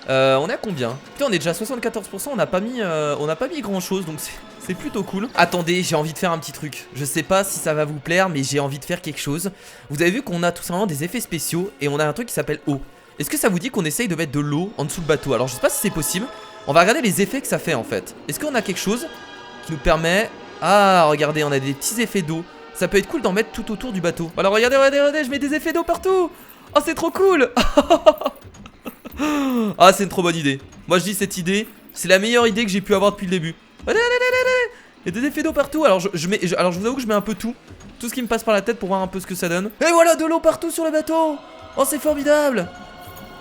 On est à combien? Putain, on est déjà à 74%, on n'a pas mis grand chose, donc c'est plutôt cool. Attendez, j'ai envie de faire un petit truc. Je sais pas si ça va vous plaire, mais j'ai envie de faire quelque chose. Vous avez vu qu'on a tout simplement des effets spéciaux et on a un truc qui s'appelle eau. Est-ce que ça vous dit qu'on essaye de mettre de l'eau en dessous le bateau? Alors je sais pas si c'est possible. On va regarder les effets que ça fait en fait. Est-ce qu'on a quelque chose qui nous permet... Ah, regardez, on a des petits effets d'eau. Ça peut être cool d'en mettre tout autour du bateau. Alors regardez, je mets des effets d'eau partout. Oh, c'est trop cool. Ah, c'est une trop bonne idée. Moi je dis cette idée, c'est la meilleure idée que j'ai pu avoir depuis le début. Allez. Il y a des effets d'eau partout. Alors alors je vous avoue que je mets un peu tout ce qui me passe par la tête pour voir un peu ce que ça donne. Et voilà, de l'eau partout sur le bateau. Oh, c'est formidable.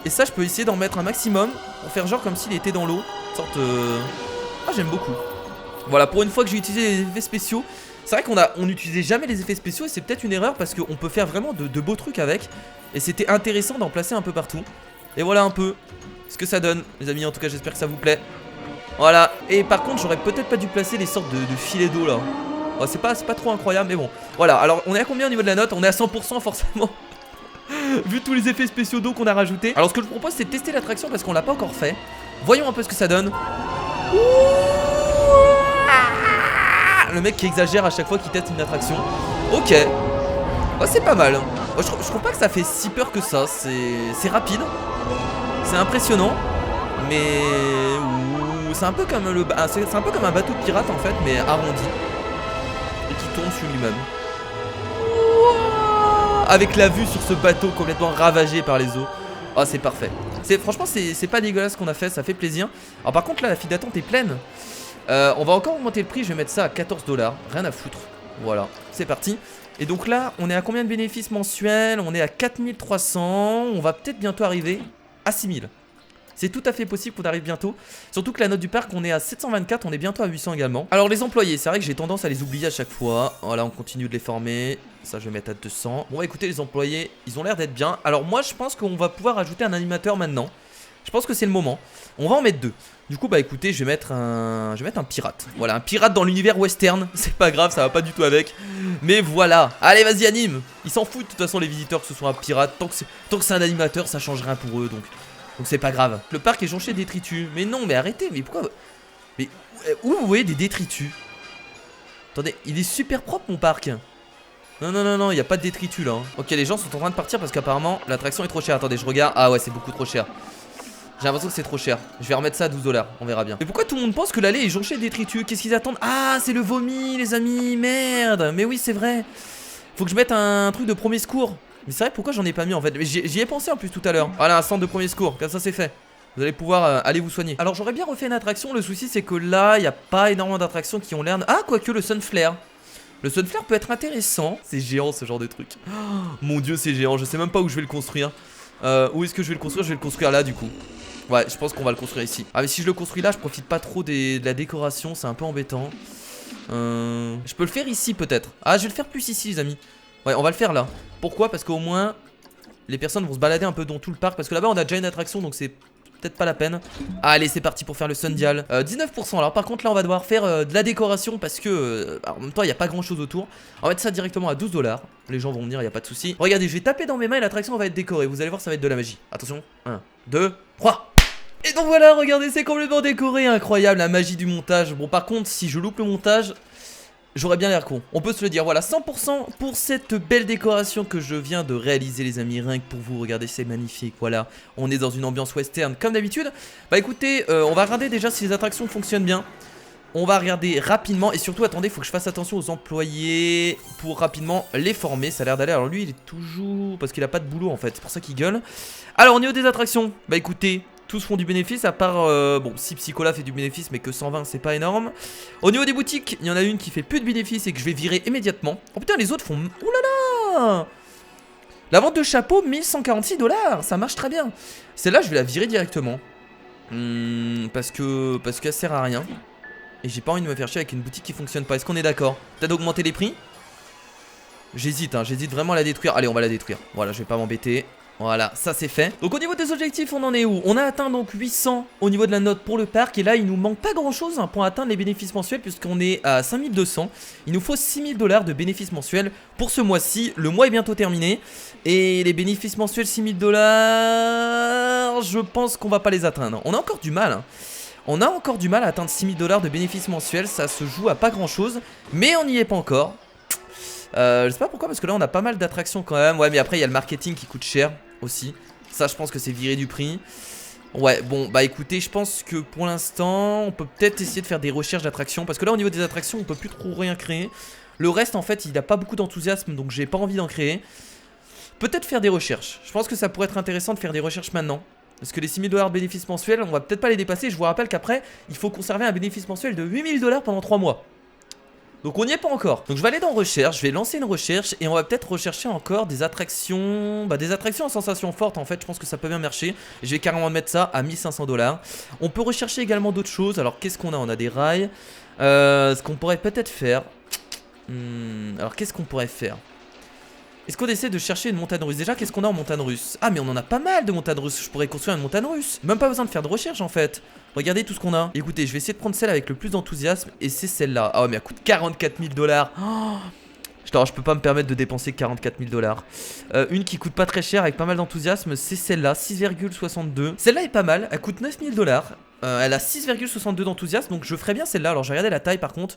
Et ça, je peux essayer d'en mettre un maximum pour faire genre comme s'il était dans l'eau. Une sorte Ah, j'aime beaucoup. Voilà, pour une fois que j'ai utilisé les effets spéciaux. C'est vrai qu'on n'utilisait jamais les effets spéciaux et c'est peut-être une erreur parce qu'on peut faire vraiment de beaux trucs avec. Et c'était intéressant d'en placer un peu partout. Et voilà un peu ce que ça donne, les amis. En tout cas, j'espère que ça vous plaît. Voilà. Et par contre, j'aurais peut-être pas dû placer les sortes de filets d'eau là. Oh, c'est pas trop incroyable, mais bon. Voilà. Alors, on est à combien au niveau de la note? On est à 100% forcément. Vu tous les effets spéciaux d'eau qu'on a rajoutés. Alors, ce que je vous propose, c'est de tester l'attraction parce qu'on l'a pas encore fait. Voyons un peu ce que ça donne. Le mec qui exagère à chaque fois qu'il teste une attraction. Ok. Oh, c'est pas mal. Oh, je trouve pas que ça fait si peur que ça. C'est rapide. C'est impressionnant. Mais c'est un peu comme c'est un peu comme un bateau de pirate en fait, mais arrondi. Et qui tourne sur lui-même. Avec la vue sur ce bateau complètement ravagé par les eaux. Oh, c'est parfait. Franchement, c'est pas dégueulasse ce qu'on a fait, ça fait plaisir. Alors par contre là, la file d'attente est pleine. On va encore augmenter le prix, je vais mettre ça à 14 $. Rien à foutre. Voilà, c'est parti. Et donc là, on est à combien de bénéfices mensuels? On est à 4300. On va peut-être bientôt arriver à 6000. C'est tout à fait possible qu'on arrive bientôt. Surtout que la note du parc, on est à 724. On est bientôt à 800 également. Alors les employés, c'est vrai que j'ai tendance à les oublier à chaque fois. Voilà, on continue de les former. Ça, je vais mettre à 200. Bon, écoutez, les employés, ils ont l'air d'être bien. Alors moi, je pense qu'on va pouvoir ajouter un animateur maintenant. Je pense que c'est le moment. On va en mettre 2. Du coup, bah écoutez, je vais mettre un pirate. Voilà, un pirate dans l'univers western. C'est pas grave, ça va pas du tout avec. Mais voilà. Allez, vas-y, anime. Ils s'en foutent de toute façon, les visiteurs, que ce soit un pirate. Tant que c'est un animateur, ça change rien pour eux. Donc c'est pas grave. Le parc est jonché de détritus. Mais non, mais arrêtez. Mais pourquoi? Mais où vous voyez des détritus? Attendez, il est super propre mon parc. Non, il n'y a pas de détritus là. Ok, les gens sont en train de partir parce qu'apparemment l'attraction est trop chère. Attendez, je regarde. Ah ouais, c'est beaucoup trop cher. J'ai l'impression que c'est trop cher. Je vais remettre ça à 12 $. On verra bien. Mais pourquoi tout le monde pense que l'allée est jonchée de détritus? Qu'est-ce qu'ils attendent? Ah, c'est le vomi, les amis. Merde. Mais oui, c'est vrai. Faut que je mette un truc de premier secours. Mais c'est vrai, pourquoi j'en ai pas mis en fait? Mais j'y ai pensé en plus tout à l'heure. Voilà, un centre de premier secours. Comme ça, c'est fait. Vous allez pouvoir aller vous soigner. Alors, j'aurais bien refait une attraction. Le souci, c'est que là, il n'y a pas énormément d'attractions qui ont l'air. Ah, quoique le Sunflare. Le Sunflare peut être intéressant. C'est géant ce genre de truc. Oh, mon dieu, c'est géant. Je sais même pas où je vais le construire. Où est-ce que je vais le construire? Je vais le construire là du coup. Ouais, je pense qu'on va le construire ici. Ah, mais si je le construis là, je profite pas trop de la décoration. C'est un peu embêtant. Je peux le faire ici peut-être. Ah, je vais le faire plus ici, les amis. Ouais, on va le faire là. Pourquoi? Parce qu'au moins, les personnes vont se balader un peu dans tout le parc. Parce que là-bas, on a déjà une attraction, donc c'est peut-être pas la peine. Allez, c'est parti pour faire le Sundial. 19%. Alors par contre, là, on va devoir faire de la décoration parce que, en même temps, il n'y a pas grand-chose autour. On va mettre ça directement à 12 $. Les gens vont venir, il n'y a pas de souci. Regardez, je vais taper dans mes mains et l'attraction va être décorée. Vous allez voir, ça va être de la magie. Attention. 1, 2, 3. Et donc voilà, regardez, c'est complètement décoré. Incroyable, la magie du montage. Bon, par contre, si je loupe le montage, j'aurais bien l'air con. On peut se le dire. Voilà, 100% pour cette belle décoration que je viens de réaliser, les amis. Rien que pour vous, regardez, c'est magnifique. Voilà, on est dans une ambiance western comme d'habitude. Bah écoutez, on va regarder déjà si les attractions fonctionnent bien. On va regarder rapidement. Et surtout, attendez, il faut que je fasse attention aux employés pour rapidement les former. Ça a l'air d'aller. Alors lui, il est toujours... Parce qu'il a pas de boulot en fait. C'est pour ça qu'il gueule. Alors, au niveau des attractions, bah écoutez, Tous font du bénéfice à part, bon, si Psychola fait du bénéfice mais que 120 c'est pas énorme. Au niveau des boutiques, il y en a une qui fait plus de bénéfice et que je vais virer immédiatement. Oh putain, les autres font... Ouh là là! La vente de chapeau, 1146 $, ça marche très bien. Celle-là, je vais la virer directement. Parce qu'elle sert à rien. Et j'ai pas envie de me faire chier avec une boutique qui fonctionne pas. Est-ce qu'on est d'accord? Peut-être augmenter les prix? J'hésite, hein, j'hésite vraiment à la détruire. Allez, on va la détruire. Voilà, je vais pas m'embêter. Voilà, ça c'est fait. Donc au niveau des objectifs, on en est où? On a atteint donc 800 au niveau de la note pour le parc. Et là, il nous manque pas grand chose hein, pour atteindre les bénéfices mensuels, puisqu'on est à 5200. Il nous faut 6000 $ de bénéfices mensuels pour ce mois-ci. Le mois est bientôt terminé. Et les bénéfices mensuels, 6000 $, je pense qu'on va pas les atteindre. On a encore du mal. Hein. On a encore du mal à atteindre 6000 $ de bénéfices mensuels. Ça se joue à pas grand chose. Mais on n'y est pas encore. Je sais pas pourquoi, parce que là on a pas mal d'attractions quand même. Ouais, mais après il y a le marketing qui coûte cher aussi. Ça, je pense que c'est viré du prix. Ouais, bon, bah écoutez, je pense que pour l'instant, on peut peut-être essayer de faire des recherches d'attractions. Parce que là, au niveau des attractions, on peut plus trop rien créer. Le reste, en fait, il n'a pas beaucoup d'enthousiasme, donc j'ai pas envie d'en créer. Peut-être faire des recherches. Je pense que ça pourrait être intéressant de faire des recherches maintenant. Parce que les 6000 $ de bénéfices mensuels, on va peut-être pas les dépasser. Je vous rappelle qu'après, il faut conserver un bénéfice mensuel de 8000 $ pendant 3 mois. Donc on n'y est pas encore. Donc je vais aller dans recherche, je vais lancer une recherche et on va peut-être rechercher encore des attractions. Bah des attractions en sensation forte en fait, je pense que ça peut bien marcher. Je vais carrément mettre ça à 1500 $. On peut rechercher également d'autres choses. Alors qu'est-ce qu'on a? On a des rails. Ce qu'on pourrait peut-être faire. Alors qu'est-ce qu'on pourrait faire? Est-ce qu'on essaie de chercher une montagne russe? Déjà, qu'est-ce qu'on a en montagne russe? Ah, mais on en a pas mal de montagnes russes. Je pourrais construire une montagne russe. Même pas besoin de faire de recherche en fait. Regardez tout ce qu'on a. Écoutez, je vais essayer de prendre celle avec le plus d'enthousiasme. Et c'est celle-là. Ah ouais, mais elle coûte 44 000 $. Oh, alors, je peux pas me permettre de dépenser 44 000 $. Une qui coûte pas très cher avec pas mal d'enthousiasme, c'est celle-là, 6,62. Celle-là est pas mal. Elle coûte 9 000 $. Elle a 6,62 d'enthousiasme. Donc je ferais bien celle-là. Alors, je vais regarder la taille par contre.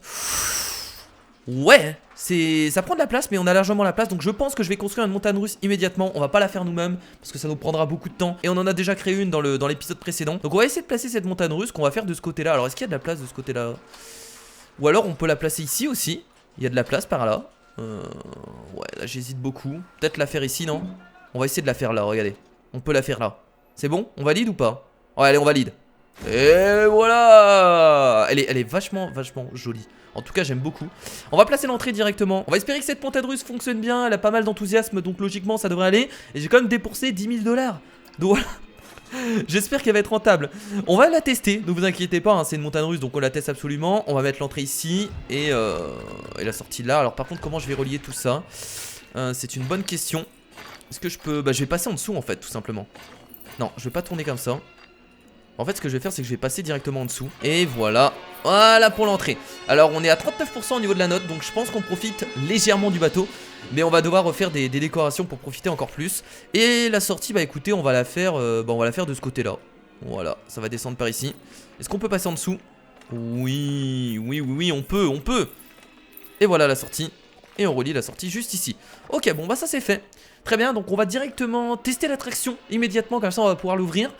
Ouais, ça prend de la place, mais on a largement la place. Donc je pense que je vais construire une montagne russe immédiatement. On va pas la faire nous-mêmes parce que ça nous prendra beaucoup de temps. Et on en a déjà créé une dans l'épisode précédent. Donc on va essayer de placer cette montagne russe qu'on va faire de ce côté-là. Alors est-ce qu'il y a de la place de ce côté-là? Ou alors on peut la placer ici aussi. Il y a de la place par là. Ouais, là j'hésite beaucoup. Peut-être la faire ici, non? On va essayer de la faire là, regardez. On peut la faire là. C'est bon? On valide ou pas? Ouais, allez, on valide. Et voilà. Elle est vachement jolie. En tout cas, j'aime beaucoup. On va placer l'entrée directement. On va espérer que cette montagne russe fonctionne bien. Elle a pas mal d'enthousiasme, donc logiquement, ça devrait aller. Et j'ai quand même dépensé 10 000 $. Donc voilà. J'espère qu'elle va être rentable. On va la tester, ne vous inquiétez pas, hein, c'est une montagne russe, donc on la teste absolument. On va mettre l'entrée ici et la sortie là. Alors par contre, comment je vais relier tout ça? C'est une bonne question. Est-ce que je peux... Bah je vais passer en dessous en fait, tout simplement. Non, je vais pas tourner comme ça. En fait, ce que je vais faire, c'est que je vais passer directement en dessous. Et voilà. Voilà pour l'entrée. Alors, on est à 39% au niveau de la note. Donc, je pense qu'on profite légèrement du bateau. Mais on va devoir refaire des décorations pour profiter encore plus. Et la sortie, bah écoutez, on va la faire, de ce côté-là. Voilà, ça va descendre par ici. Est-ce qu'on peut passer en dessous? Oui, on peut. Et voilà la sortie. Et on relie la sortie juste ici. Ok, bon, bah ça c'est fait. Très bien, donc on va directement tester l'attraction immédiatement. Comme ça, on va pouvoir l'ouvrir.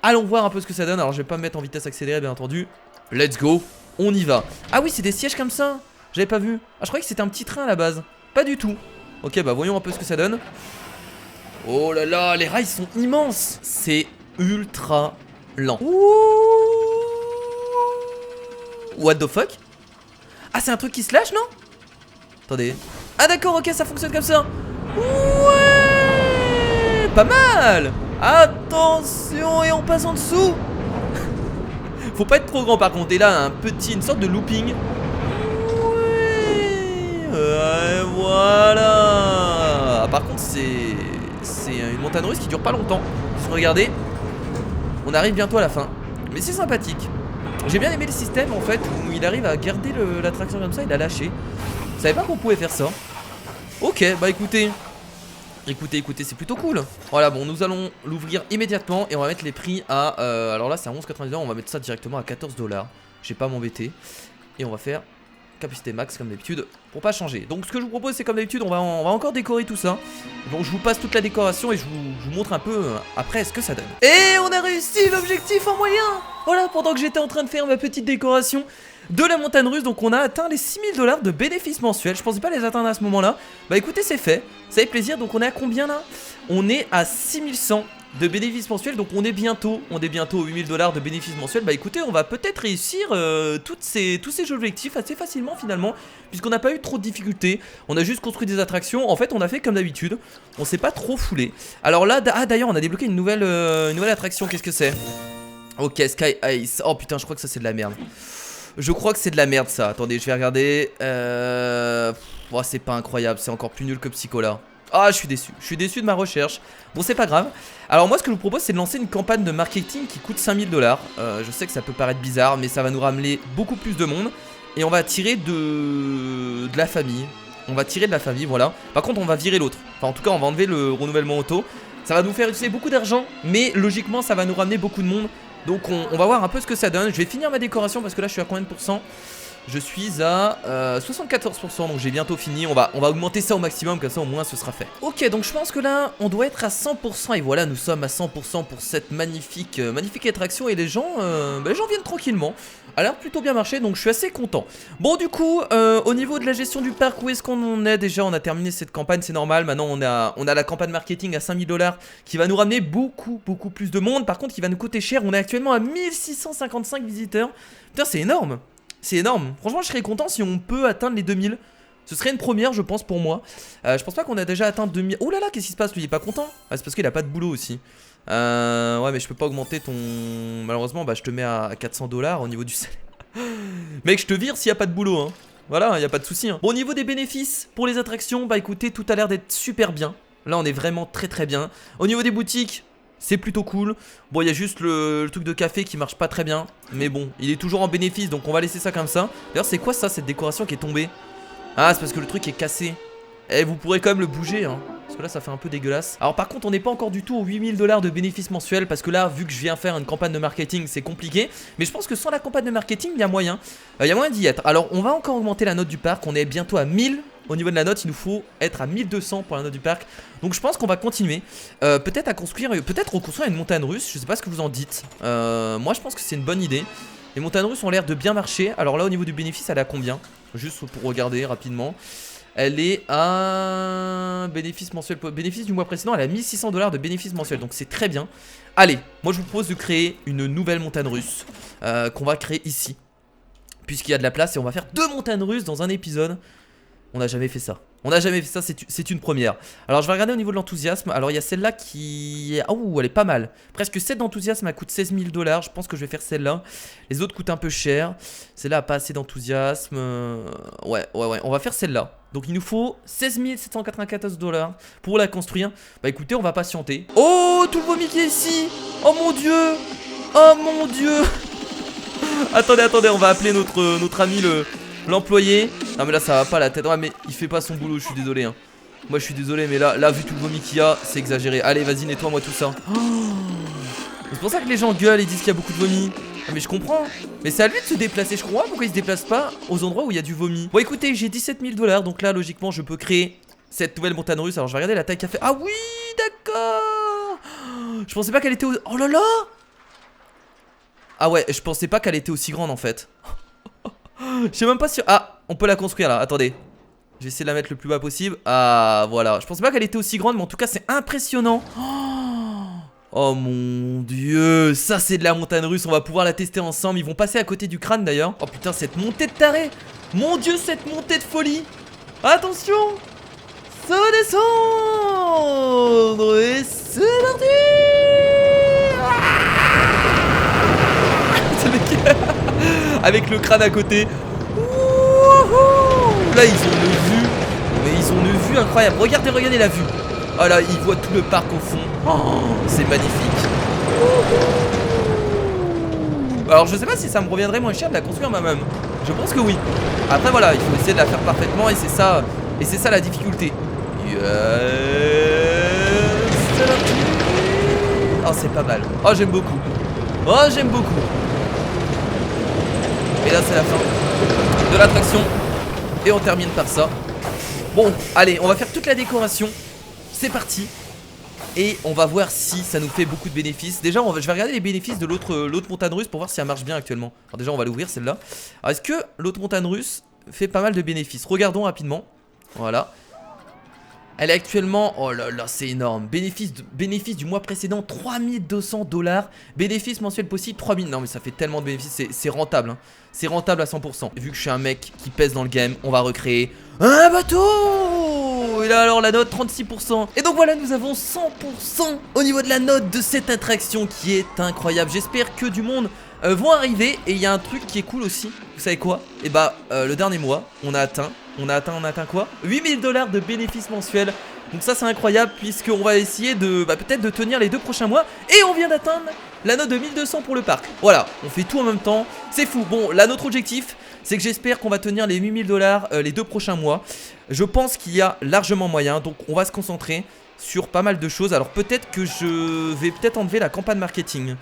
Allons voir un peu ce que ça donne. Alors je vais pas me mettre en vitesse accélérée bien entendu. Let's go, on y va. Ah oui, c'est des sièges comme ça. J'avais pas vu. Ah, je croyais que c'était un petit train à la base. Pas du tout. Ok, bah voyons un peu ce que ça donne. Oh là là, les rails sont immenses. C'est ultra lent. Ouh. What the fuck? Ah, c'est un truc qui se lâche, non? Attendez. Ah d'accord, ok, ça fonctionne comme ça. Ouais, pas mal. Attention, et on passe en dessous. Faut pas être trop grand par contre. Et là, une sorte de looping. Ouais, voilà. Ah, par contre, c'est une montagne russe qui dure pas longtemps. Regardez, on arrive bientôt à la fin. Mais c'est sympathique. J'ai bien aimé le système en fait où il arrive à garder l'attraction comme ça. Il a lâché. Je savais pas qu'on pouvait faire ça. Ok, bah écoutez, c'est plutôt cool. Voilà, bon, nous allons l'ouvrir immédiatement et on va mettre les prix à... alors là, c'est à 11,99 $. On va mettre ça directement à 14 $. Je vais pas m'embêter. Et on va faire capacité max comme d'habitude pour pas changer. Donc ce que je vous propose, c'est comme d'habitude, on va encore décorer tout ça. Donc je vous passe toute la décoration et je vous montre un peu après ce que ça donne. Et on a réussi l'objectif en moyen. Voilà, pendant que j'étais en train de faire ma petite décoration de la montagne russe, donc on a atteint les 6000 $ de bénéfices mensuels. Je pensais pas les atteindre à ce moment là. Bah écoutez, c'est fait, ça fait plaisir. Donc on est à combien là? On est à 6100 de bénéfices mensuels. Donc on est bientôt aux 8000 $ de bénéfices mensuels. Bah écoutez, on va peut-être réussir tous ces objectifs assez facilement finalement, puisqu'on n'a pas eu trop de difficultés. On a juste construit des attractions. En fait on a fait comme d'habitude, on s'est pas trop foulé. Alors là, d'ailleurs on a débloqué une nouvelle attraction. Qu'est-ce que c'est? Ok, Sky Ice. Oh putain, je crois que ça c'est de la merde. Je crois que c'est de la merde ça. Attendez, je vais regarder. Oh, c'est pas incroyable, c'est encore plus nul que Psychola. Ah, je suis déçu de ma recherche. Bon, c'est pas grave. Alors moi, ce que je vous propose, c'est de lancer une campagne de marketing qui coûte 5000 $. Je sais que ça peut paraître bizarre, mais ça va nous ramener beaucoup plus de monde. Et on va tirer de la famille. On va tirer de la famille, voilà. Par contre, on va virer l'autre. Enfin, en tout cas, on va enlever le renouvellement auto. Ça va nous faire utiliser beaucoup d'argent, mais logiquement, ça va nous ramener beaucoup de monde. Donc on va voir un peu ce que ça donne. Je vais finir ma décoration parce que là je suis à combien de pourcents? Je suis à 74%, donc j'ai bientôt fini. On va augmenter ça au maximum, comme ça au moins ce sera fait. Ok, donc je pense que là on doit être à 100%. Et voilà, nous sommes à 100% pour cette magnifique attraction. Et les gens viennent tranquillement. A l'air plutôt bien marché, donc je suis assez content. Bon, du coup, au niveau de la gestion du parc, où est-ce qu'on en est? Déjà, on a terminé cette campagne, c'est normal. Maintenant on a la campagne marketing à 5000 $ qui va nous ramener beaucoup plus de monde. Par contre, qui va nous coûter cher. On est actuellement à 1655 visiteurs. Putain, c'est énorme. C'est énorme. Franchement, je serais content si on peut atteindre les 2000. Ce serait une première, je pense, pour moi. Je pense pas qu'on a déjà atteint 2000. Oh là là, qu'est-ce qui se passe? Lui, il est pas content. Ah, c'est parce qu'il a pas de boulot aussi. Ouais, mais je peux pas augmenter ton... Malheureusement, bah, je te mets à 400 $ au niveau du salaire. Mec, je te vire s'il y a pas de boulot, hein. Voilà, il y a pas de souci, hein. Bon, au niveau des bénéfices pour les attractions, bah écoutez, tout a l'air d'être super bien. Là, on est vraiment très bien. Au niveau des boutiques, c'est plutôt cool. Bon, il y a juste le truc de café qui marche pas très bien. Mais bon, il est toujours en bénéfice, donc on va laisser ça comme ça. D'ailleurs, c'est quoi ça, cette décoration qui est tombée? Ah, c'est parce que le truc est cassé. Eh, vous pourrez quand même le bouger, hein. Parce que là, ça fait un peu dégueulasse. Alors par contre, on n'est pas encore du tout aux 8000 $ de bénéfices mensuels. Parce que là, vu que je viens faire une campagne de marketing, c'est compliqué. Mais je pense que sans la campagne de marketing, il y a moyen. Il y a moyen d'y être. Alors, on va encore augmenter la note du parc. On est bientôt à 1000. Au niveau de la note, il nous faut être à 1200 pour la note du parc. Donc je pense qu'on va continuer. Peut-être reconstruire une montagne russe. Je sais pas ce que vous en dites. Moi, je pense que c'est une bonne idée. Les montagnes russes ont l'air de bien marcher. Alors là, au niveau du bénéfice, elle est à combien? Juste pour regarder rapidement. Elle est à bénéfice mensuel. Bénéfice du mois précédent, elle a 1600 $ de bénéfice mensuel. Donc c'est très bien. Allez, moi je vous propose de créer une nouvelle montagne russe qu'on va créer ici. Puisqu'il y a de la place et on va faire 2 montagnes russes dans un épisode. On n'a jamais fait ça. On n'a jamais fait ça, c'est une première. Alors je vais regarder au niveau de l'enthousiasme. Alors il y a celle-là qui... Oh, elle est pas mal. Presque 7 d'enthousiasme, elle coûte 16 000 $. Je pense que je vais faire celle-là. Les autres coûtent un peu cher. Celle-là a pas assez d'enthousiasme. Ouais. On va faire celle-là. Donc il nous faut 16 794 $ pour la construire. Bah écoutez, on va patienter. Oh, tout le vomi qui est ici. Oh mon dieu. Oh mon dieu. Attendez, on va appeler notre ami l'employé. Non mais là ça va pas la tête. Ouais mais il fait pas son boulot, je suis désolé, hein. Moi je suis désolé, mais là vu tout le vomi qu'il y a, c'est exagéré. Allez, vas-y, nettoie-moi tout ça. Oh, c'est pour ça que les gens gueulent et disent qu'il y a beaucoup de vomi. Ah, mais je comprends. Mais c'est à lui de se déplacer. Je comprends pas pourquoi il se déplace pas aux endroits où il y a du vomi. Bon écoutez, j'ai 17 000 $. Donc là logiquement je peux créer cette nouvelle montagne russe. Alors je vais regarder la taille qu'elle fait. Ah oui, d'accord. Je pensais pas qu'elle était Oh là là. Ah ouais, je pensais pas qu'elle était aussi grande en fait. Je sais même pas si... Ah, on peut la construire là, attendez. Je vais essayer de la mettre le plus bas possible. Ah, voilà. Je pensais pas qu'elle était aussi grande, mais en tout cas, c'est impressionnant. Oh mon dieu. Ça, c'est de la montagne russe. On va pouvoir la tester ensemble. Ils vont passer à côté du crâne d'ailleurs. Oh putain, cette montée de taré. Mon dieu, cette montée de folie. Attention. Ça va descendre. Et c'est parti. Avec le crâne à côté. Là ils ont une vue. Mais ils ont une vue incroyable. Regardez la vue. Oh là, ils voient tout le parc au fond. Oh, c'est magnifique. Alors je sais pas si ça me reviendrait moins cher de la construire moi-même. Je pense que oui. Après voilà, il faut essayer de la faire parfaitement. Et c'est ça la difficulté. Oh c'est pas mal. Oh j'aime beaucoup. Et là c'est la fin de l'attraction. Et on termine par ça. Bon, allez, on va faire toute la décoration. C'est parti. Et on va voir si ça nous fait beaucoup de bénéfices. Déjà, je vais regarder les bénéfices de l'autre montagne russe pour voir si elle marche bien actuellement. Alors déjà, on va l'ouvrir celle-là. Alors est-ce que l'autre montagne russe fait pas mal de bénéfices? Regardons rapidement. Voilà. Elle est actuellement, oh là là, c'est énorme. Bénéfice du mois précédent, 3200 $. Bénéfice mensuel possible, 3000. Non mais ça fait tellement de bénéfices, c'est rentable. Hein. C'est rentable à 100%. Vu que je suis un mec qui pèse dans le game, on va recréer un bateau. Et là alors la note, 36%. Et donc voilà, nous avons 100% au niveau de la note de cette attraction qui est incroyable. J'espère que du monde vont arriver. Et il y a un truc qui est cool aussi. Vous savez quoi? Et bah le dernier mois, on a atteint quoi? 8000 $ de bénéfices mensuels. Donc ça c'est incroyable puisqu'on va essayer de peut-être de tenir les 2 prochains mois. Et on vient d'atteindre la note de 1200 pour le parc. Voilà, on fait tout en même temps. C'est fou. Bon, là notre objectif, c'est que j'espère qu'on va tenir les 8000 $ les 2 prochains mois. Je pense qu'il y a largement moyen. Donc on va se concentrer sur pas mal de choses. Alors peut-être que je vais peut-être enlever la campagne marketing.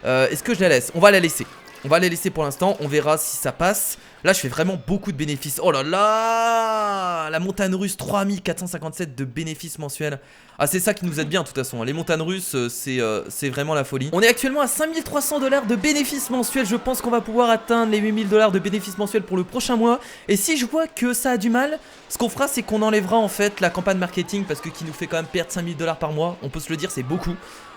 Est-ce que je la laisse? On va la laisser. On va les laisser pour l'instant, on verra si ça passe. Là je fais vraiment beaucoup de bénéfices. Oh là là, la montagne russe, 3457 de bénéfices mensuels. Ah c'est ça qui nous aide bien de toute façon. Les montagnes russes c'est vraiment la folie. On est actuellement à 5300 $ de bénéfices mensuels. Je pense qu'on va pouvoir atteindre les 8000 $ de bénéfices mensuels pour le prochain mois. Et si je vois que ça a du mal, ce qu'on fera c'est qu'on enlèvera en fait la campagne marketing. Parce que qui nous fait quand même perdre 5000 $ par mois. On peut se le dire, c'est beaucoup.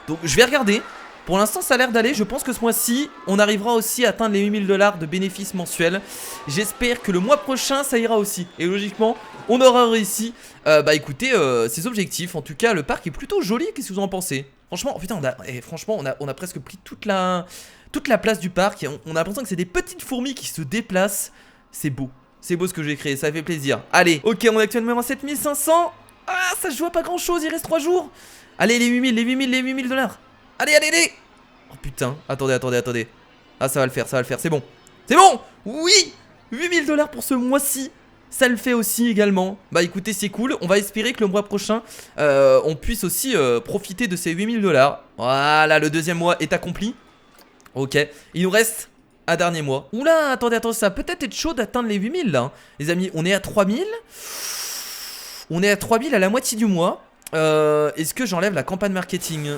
Donc je vais regarder. Pour l'instant ça a l'air d'aller, je pense que ce mois-ci on arrivera aussi à atteindre les 8000 $ de bénéfices mensuels. J'espère que le mois prochain ça ira aussi. Et logiquement on aura réussi écoutez ces objectifs. En tout cas le parc est plutôt joli, qu'est-ce que vous en pensez? Franchement putain franchement on a presque pris toute la place du parc. Et on a l'impression que c'est des petites fourmis qui se déplacent. C'est beau ce que j'ai créé, ça fait plaisir. Allez, ok on est actuellement à 7500. Ah ça se joue à pas grand chose, il reste 3 jours. Allez les 8000 $. Allez. Oh putain, attendez. Ah ça va le faire, c'est bon. C'est bon. Oui, 8000 $ pour ce mois-ci. Ça le fait aussi également. Bah écoutez c'est cool, on va espérer que le mois prochain on puisse aussi profiter de ces 8000 $. Voilà, le deuxième mois est accompli. Ok, il nous reste un dernier mois. Oula, attendez, ça va peut-être être chaud d'atteindre les 8000 là, hein. Les amis, on est à 3000. On est à 3000 à la moitié du mois. Est-ce que j'enlève la campagne marketing?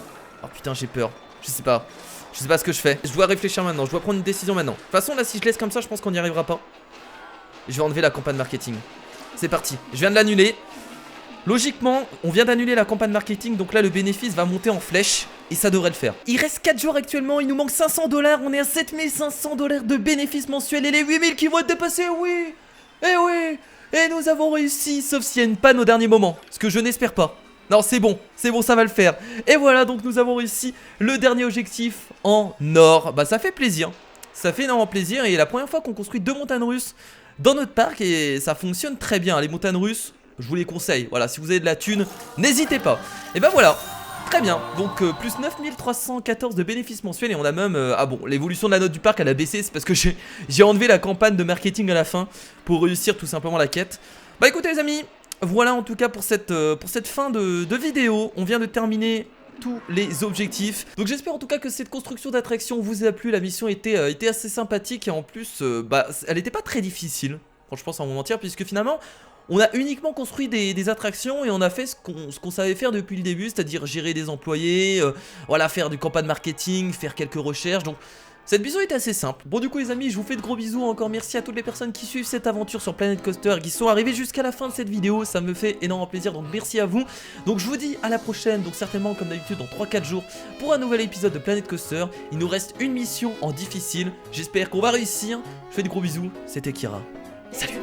Oh putain j'ai peur, je sais pas ce que je fais. Je dois réfléchir maintenant, je dois prendre une décision maintenant. De toute façon là si je laisse comme ça je pense qu'on n'y arrivera pas. Je vais enlever la campagne marketing. C'est parti, je viens de l'annuler. Logiquement on vient d'annuler la campagne marketing. Donc là le bénéfice va monter en flèche. Et ça devrait le faire. Il reste 4 jours actuellement, il nous manque 500 $. On est à 7500 $ de bénéfices mensuels. Et les 8000 qui vont être dépassés, oui. Et nous avons réussi, sauf s'il y a une panne au dernier moment, ce que je n'espère pas. Non c'est bon, ça va le faire. Et voilà, donc nous avons réussi le dernier objectif en or. Bah ça fait plaisir, ça fait énormément plaisir. Et la première fois qu'on construit 2 montagnes russes dans notre parc. Et ça fonctionne très bien, les montagnes russes, je vous les conseille. Voilà, si vous avez de la thune, n'hésitez pas. Et bah voilà, très bien, donc plus 9314 de bénéfices mensuels. Et on a même, ah bon, l'évolution de la note du parc elle a baissé. C'est parce que j'ai enlevé la campagne de marketing à la fin pour réussir tout simplement la quête. Bah écoutez les amis, voilà en tout cas pour cette fin de vidéo. On vient de terminer tous les objectifs. Donc j'espère en tout cas que cette construction d'attraction vous a plu. La mission était assez sympathique. Et en plus elle n'était pas très difficile, franchement sans vous mentir, puisque finalement on a uniquement construit des attractions. Et on a fait ce qu'on savait faire depuis le début, c'est-à-dire gérer des employés, voilà, faire du campagne marketing, faire quelques recherches. Donc cette mission est assez simple. Bon du coup les amis, je vous fais de gros bisous. Encore merci à toutes les personnes qui suivent cette aventure sur Planet Coaster et qui sont arrivées jusqu'à la fin de cette vidéo. Ça me fait énormément plaisir, donc merci à vous. Donc je vous dis à la prochaine, donc certainement comme d'habitude dans 3-4 jours pour un nouvel épisode de Planet Coaster. Il nous reste une mission en difficile, j'espère qu'on va réussir. Je fais de gros bisous, c'était Kira. Salut.